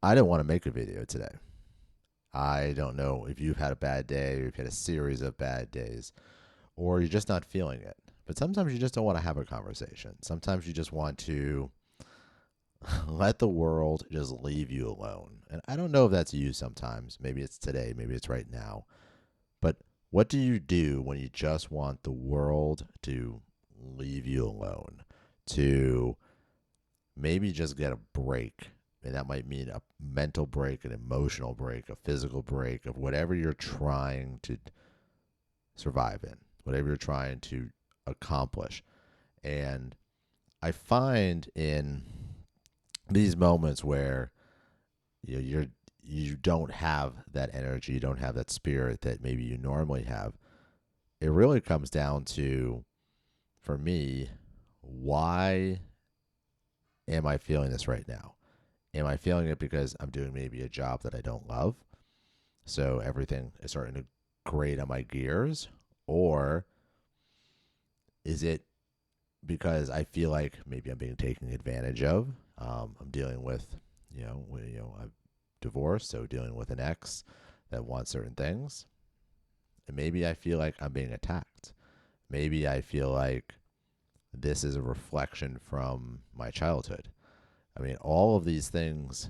I didn't want to make a video today. I don't know if you've had a bad day or you've had a series of bad days or you're just not feeling it. But sometimes you just don't want to have a conversation. Sometimes you just want to let the world just leave you alone. And I don't know if that's you sometimes. Maybe it's today, maybe it's right now. But what do you do when you just want the world to leave you alone? To maybe just get a break. And that might mean a mental break, an emotional break, a physical break of whatever you're trying to survive in, whatever you're trying to accomplish. And I find in these moments where you don't have that energy, you don't have that spirit that maybe you normally have, it really comes down to, for me, why am I feeling this right now? Am I feeling it because I'm doing maybe a job that I don't love? So everything is starting to grate on my gears? Or is it because I feel like maybe I'm being taken advantage of? I'm dealing with, I'm divorced, so dealing with an ex that wants certain things. And maybe I feel like I'm being attacked. Maybe I feel like this is a reflection from my childhood. I mean, all of these things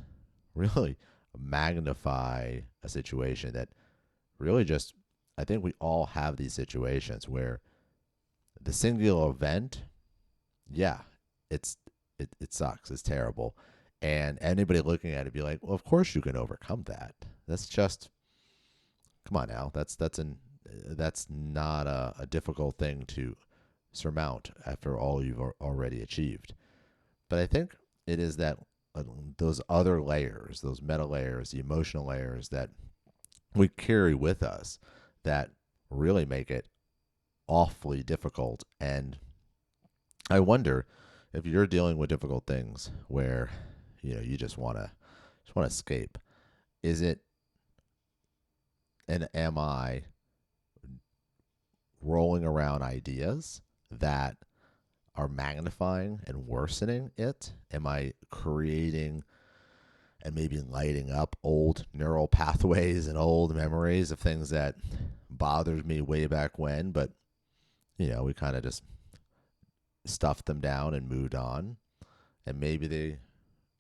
really magnify a situation that really just, I think we all have these situations where the singular event, yeah, it's it sucks, it's terrible, and anybody looking at it be like, well, of course you can overcome that. That's just, come on now, that's not a difficult thing to surmount after all you've already achieved. But I think it is that uh, those other layers, those meta layers, the emotional layers that we carry with us that really make it awfully difficult. And I wonder if you're dealing with difficult things where you just want to escape. Is it, and am I rolling around ideas that are magnifying and worsening it? Am I creating and maybe lighting up old neural pathways and old memories of things that bothered me way back when, but we kind of just stuffed them down and moved on, and maybe they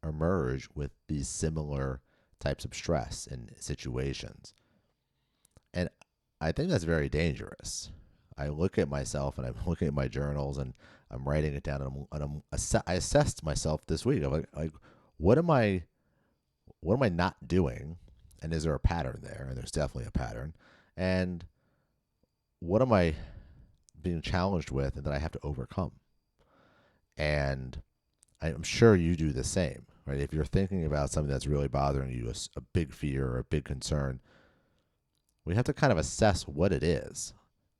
emerge with these similar types of stress and situations. And I think that's very dangerous. I look at myself and I'm looking at my journals and I'm writing it down, I assessed myself this week. I'm like, what am I what am I not doing? And is there a pattern there? And there's definitely a pattern. And what am I being challenged with and that I have to overcome? And I'm sure you do the same, right? If you're thinking about something that's really bothering you, a big fear or a big concern, we have to kind of assess what it is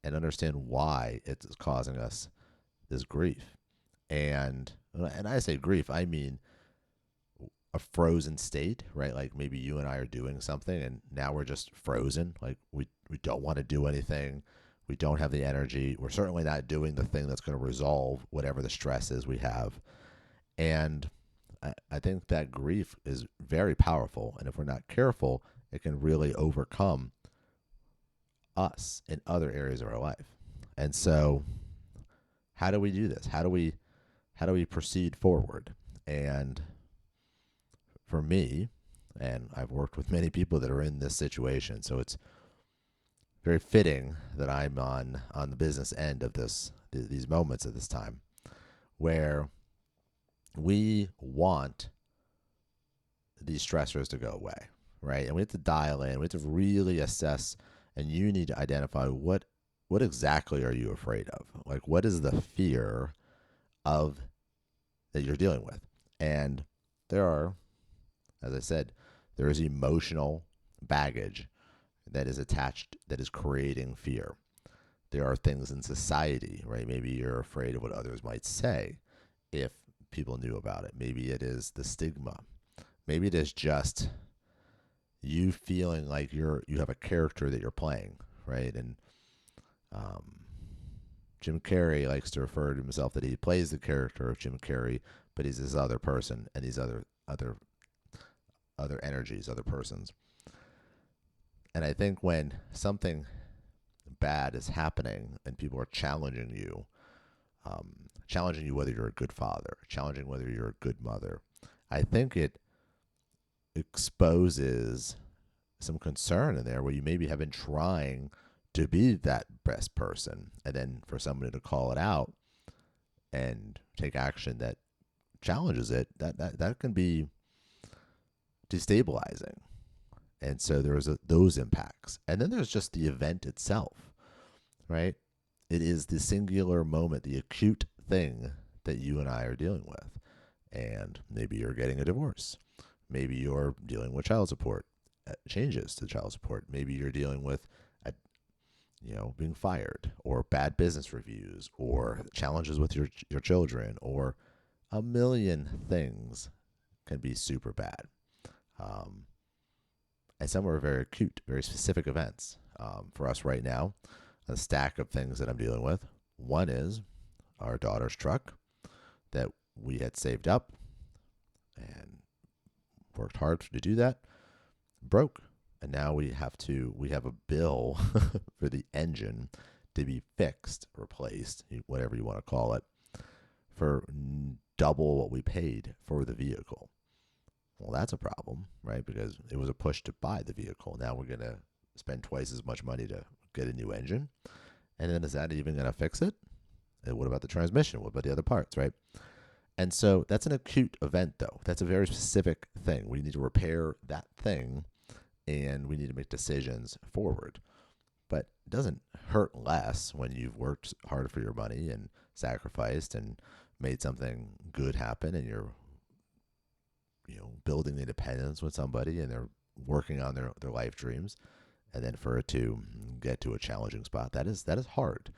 and understand why it's causing us this grief. And I say grief, I mean a frozen state, right? Like maybe you and I are doing something and now we're just frozen. Like we don't want to do anything. We don't have the energy. We're certainly not doing the thing that's going to resolve whatever the stress is we have. And I think that grief is very powerful. And if we're not careful, it can really overcome us in other areas of our life. And so how do we do this? How do we proceed forward? And for me, and I've worked with many people that are in this situation, so it's very fitting that I'm on the business end of these moments at this time where we want these stressors to go away, right? And we have to dial in. We have to really assess, and you need to identify what exactly are you afraid of? Like, what is the fear of that you're dealing with? And there are, as I said, there is emotional baggage that is attached, that is creating fear. There are things in society, right? Maybe you're afraid of what others might say if people knew about it. Maybe it is the stigma. Maybe it is just you feeling like you have a character that you're playing, right? And um, Jim Carrey likes to refer to himself that he plays the character of Jim Carrey, but he's this other person and these other other energies, other persons. And I think when something bad is happening and people are challenging you whether you're a good father, challenging whether you're a good mother, I think it exposes some concern in there where you maybe have been trying to be that best person, and then for somebody to call it out and take action that challenges it, that can be destabilizing. And so there's those impacts. And then there's just the event itself, right? It is the singular moment, the acute thing that you and I are dealing with. And maybe you're getting a divorce. Maybe you're dealing with child support, changes to child support. Maybe you're dealing with being fired, or bad business reviews, or challenges with your children, or a million things can be super bad. And some are very acute, very specific events. For us right now, a stack of things that I'm dealing with. One is our daughter's truck that we had saved up and worked hard to do that, broke. And now we have a bill for the engine to be fixed, replaced, whatever you want to call it, for double what we paid for the vehicle. Well, that's a problem, right? Because it was a push to buy the vehicle. Now we're going to spend twice as much money to get a new engine. And then is that even going to fix it? And what about the transmission? What about the other parts, right? And so that's an acute event, though. That's a very specific thing. We need to repair that thing, and we need to make decisions forward. But it doesn't hurt less when you've worked hard for your money and sacrificed and made something good happen, and you're building independence with somebody and they're working on their life dreams, and then for it to get to a challenging spot, that is hard.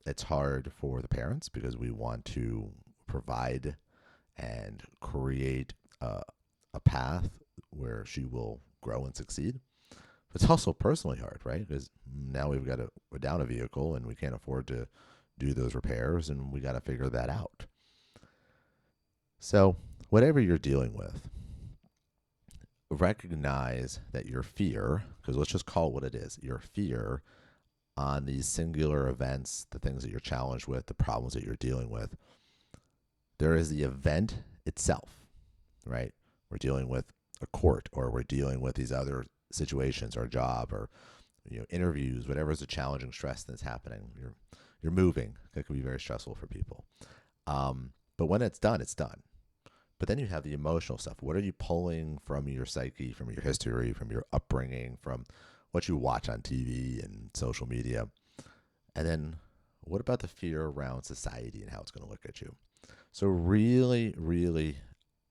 It's hard for the parents because we want to provide and create a path where she will grow and succeed. But it's also personally hard, right? Because now we're down a vehicle and we can't afford to do those repairs, and we got to figure that out. So whatever you're dealing with, recognize that your fear, because let's just call it what it is, your fear on these singular events, the things that you're challenged with, the problems that you're dealing with, there is the event itself, right? We're dealing with a court, or we're dealing with these other situations, or a job, or interviews, whatever is a challenging stress that's happening. You're moving. That can be very stressful for people. But when it's done, it's done. But then you have the emotional stuff. What are you pulling from your psyche, from your history, from your upbringing, from what you watch on TV and social media? And then what about the fear around society and how it's going to look at you? So really, really,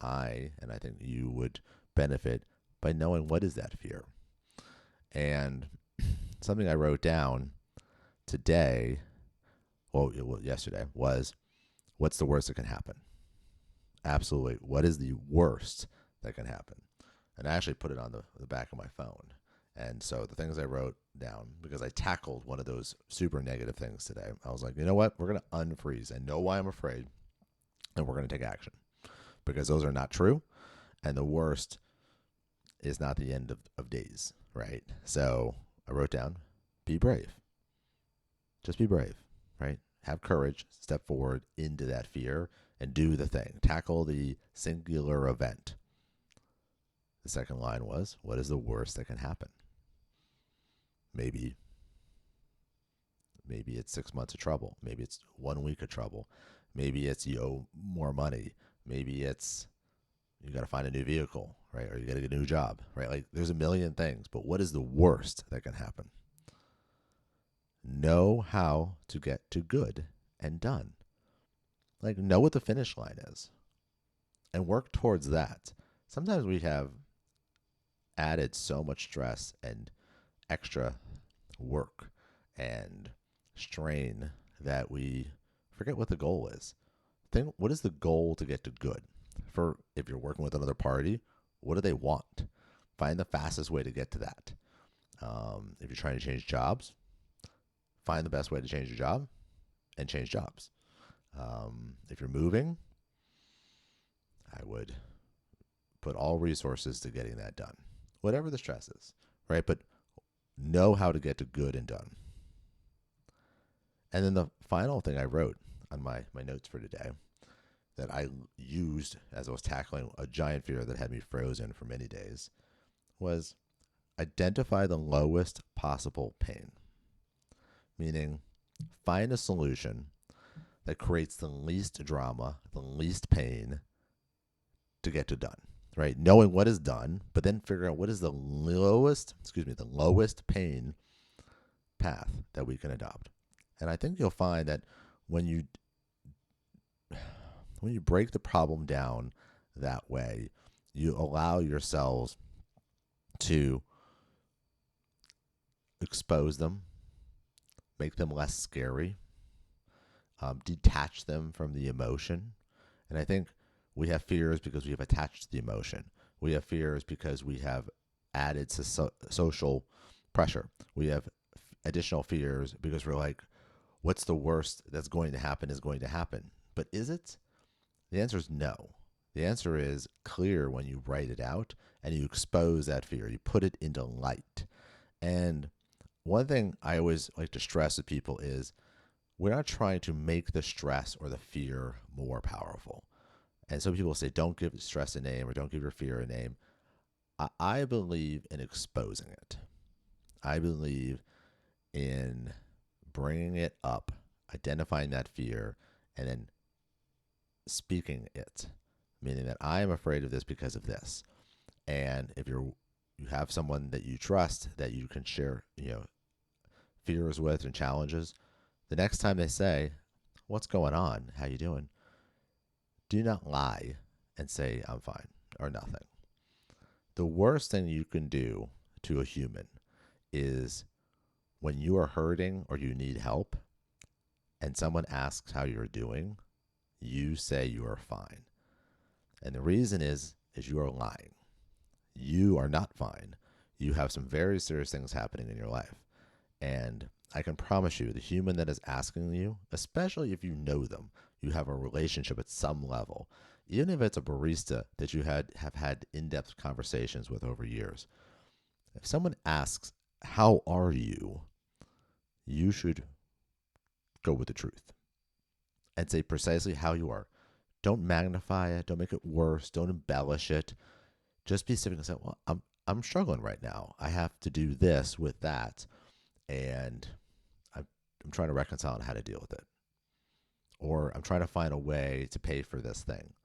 I think you would benefit by knowing what is that fear. And something I wrote down today, yesterday, was what's the worst that can happen? Absolutely. What is the worst that can happen? And I actually put it on the back of my phone. And so the things I wrote down, because I tackled one of those super negative things today, I was like, you know what? We're going to unfreeze. I know why I'm afraid, and we're going to take action, because those are not true. And the worst is not the end of days, right? So I wrote down, be brave. Just be brave, right? Have courage, step forward into that fear, and do the thing. Tackle the singular event. The second line was, what is the worst that can happen? Maybe it's 6 months of trouble. Maybe it's 1 week of trouble. Maybe it's you owe more money. Maybe it's you got to find a new vehicle, right? Or you got to get a new job, right? Like there's a million things, but what is the worst that can happen? Know how to get to good and done. Like, know what the finish line is and work towards that. Sometimes we have added so much stress and extra work and strain that we forget what the goal is. Think, what is the goal to get to good? For if you're working with another party, what do they want? Find the fastest way to get to that. If you're trying to change jobs, find the best way to change your job and change jobs. If you're moving, I would put all resources to getting that done, whatever the stress is, right? But know how to get to good and done. And then the final thing I wrote on my notes for today that I used as I was tackling a giant fear that had me frozen for many days was identify the lowest possible pain. Meaning, find a solution that creates the least drama, the least pain to get to done, right? Knowing what is done, but then figure out what is the lowest pain path that we can adopt. And I think you'll find that when you break the problem down that way, you allow yourselves to expose them, make them less scary, detach them from the emotion. And I think we have fears because we have attached to the emotion. We have fears because we have added social pressure. We have additional fears because we're like, what's the worst that's going to happen is going to happen. But is it? The answer is no. The answer is clear when you write it out and you expose that fear. You put it into light. And one thing I always like to stress to people is we're not trying to make the stress or the fear more powerful. And some people say, don't give stress a name or don't give your fear a name. I believe in exposing it. I believe in bringing it up, identifying that fear, and then speaking it, meaning that I am afraid of this because of this. And if you have someone that you trust that you can share, fears with and challenges, the next time they say, "What's going on? How you doing?" do not lie and say, "I'm fine," or nothing. The worst thing you can do to a human is when you are hurting or you need help and someone asks how you're doing, you say you are fine. And the reason is you are lying. You are not fine. You have some very serious things happening in your life. And I can promise you, the human that is asking you, especially if you know them, you have a relationship at some level, even if it's a barista that you have had in-depth conversations with over years, if someone asks, "How are you?" you should go with the truth and say precisely how you are. Don't magnify it. Don't make it worse. Don't embellish it. Just be specific and say, "Well, I'm struggling right now. I have to do this with that, and I'm trying to reconcile on how to deal with it. Or I'm trying to find a way to pay for this thing.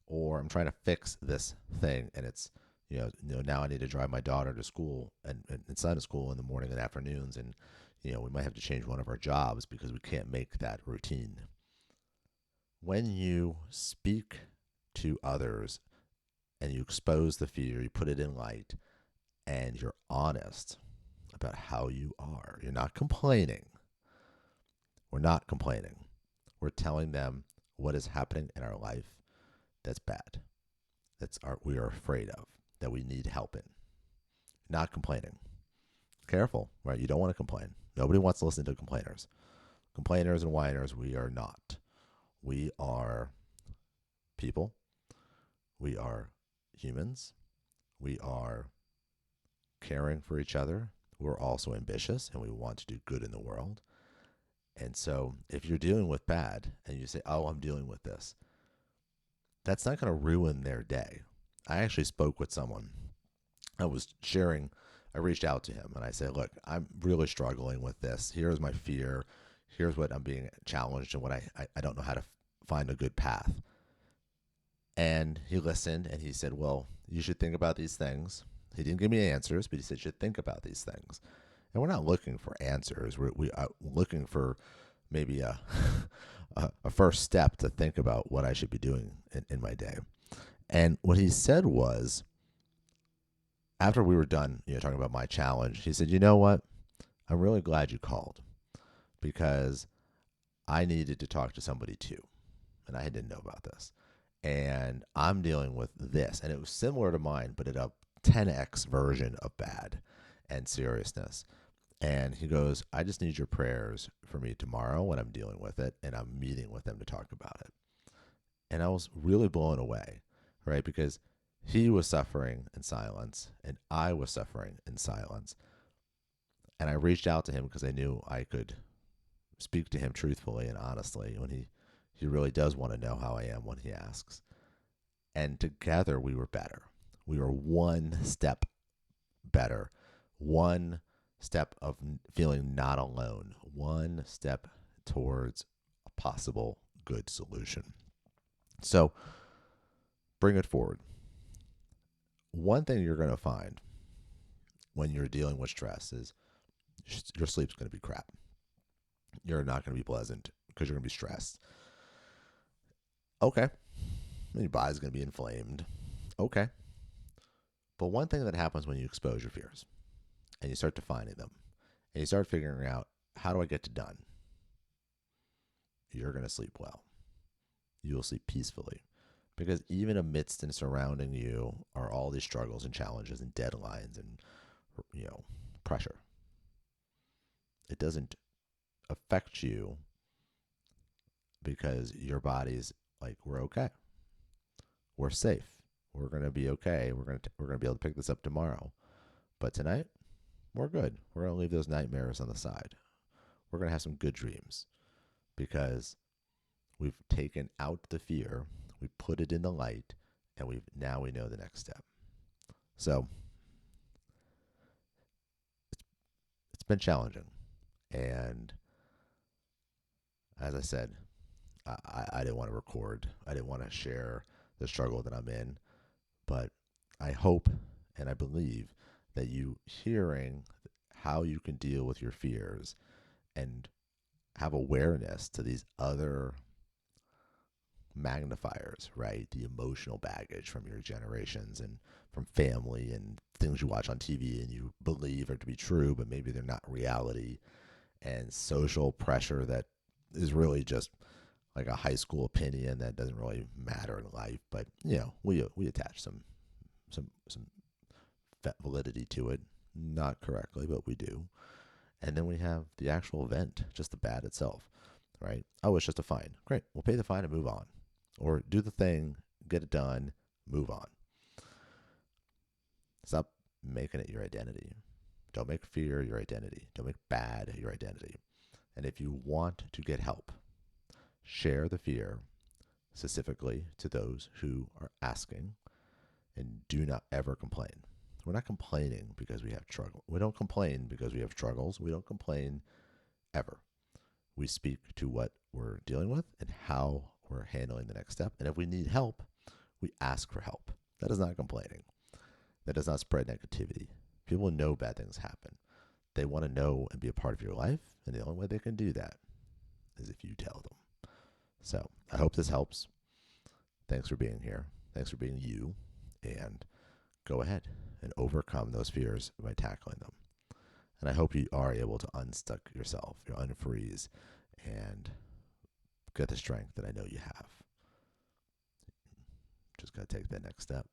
Or I'm trying to fix this thing, and it's now I need to drive my daughter to school and son to school in the morning and afternoons, and we might have to change one of our jobs because we can't make that routine." When you speak to others and you expose the fear, you put it in light, and you're honest about how you are. You're not complaining. We're not complaining. We're telling them what is happening in our life that's bad, we are afraid of, that we need help in. Not complaining. Careful, right? You don't want to complain. Nobody wants to listen to complainers. Complainers and whiners, we are not. We are people. We are humans. We are caring for each other. We're also ambitious and we want to do good in the world. And so if you're dealing with bad and you say, "Oh, I'm dealing with this," that's not going to ruin their day. I actually spoke with someone. I reached out to him and I said, "Look, I'm really struggling with this. Here's my fear. Here's what I'm being challenged and what I don't know how to find a good path." And he listened and he said, "Well, you should think about these things." He didn't give me answers, but he said, "You should think about these things." And we're not looking for answers. We are looking for maybe a first step to think about what I should be doing in my day. And what he said was, after we were done, talking about my challenge, he said, "You know what? I'm really glad you called because I needed to talk to somebody too. And I didn't know about this. And I'm dealing with this." And it was similar to mine, but at a 10x version of bad and seriousness. And he goes, "I just need your prayers for me tomorrow when I'm dealing with it, and I'm meeting with them to talk about it." And I was really blown away, right? Because He was suffering in silence, and I was suffering in silence. And I reached out to him because I knew I could speak to him truthfully and honestly when he really does want to know how I am when he asks. And together we were better. We were one step better, one step of feeling not alone, one step towards a possible good solution. So bring it forward. One thing you're going to find when you're dealing with stress is your sleep's going to be crap. You're not going to be pleasant because you're going to be stressed. Okay. Your body's going to be inflamed. Okay. But one thing that happens when you expose your fears and you start defining them and you start figuring out, how do I get to done? You're going to sleep well. You will sleep peacefully, because even amidst and surrounding you are all these struggles and challenges and deadlines and, pressure. It doesn't affect you because your body's like, we're okay. We're safe. We're going to be okay. We're going to be able to pick this up tomorrow. But tonight, we're good. We're going to leave those nightmares on the side. We're going to have some good dreams because we've taken out the fear, we put it in the light, and we know the next step. So it's been challenging. And as I said, I didn't want to record. I didn't want to share the struggle that I'm in. But I hope and I believe that you hearing how you can deal with your fears and have awareness to these other magnifiers, right? The emotional baggage from your generations and from family and things you watch on TV and you believe are to be true, but maybe they're not reality, and social pressure that is really just like a high school opinion that doesn't really matter in life. But we attach some validity to it, not correctly, but we do. And then we have the actual event, just the bad itself, right? Oh, it's just a fine. Great. We'll pay the fine and move on. Or do the thing, get it done, move on. Stop making it your identity. Don't make fear your identity. Don't make bad your identity. And if you want to get help, share the fear specifically to those who are asking, and do not ever complain. We're not complaining because we have struggle. We don't complain because we have struggles. We don't complain ever. We speak to what we're dealing with and how we're handling the next step. And if we need help, we ask for help. That is not complaining. That does not spread negativity. People know bad things happen. They want to know and be a part of your life. And the only way they can do that is if you tell them. So I hope this helps. Thanks for being here. Thanks for being you. And go ahead and overcome those fears by tackling them. And I hope you are able to unstuck yourself, you unfreeze, and get the strength that I know you have. Just got to take that next step.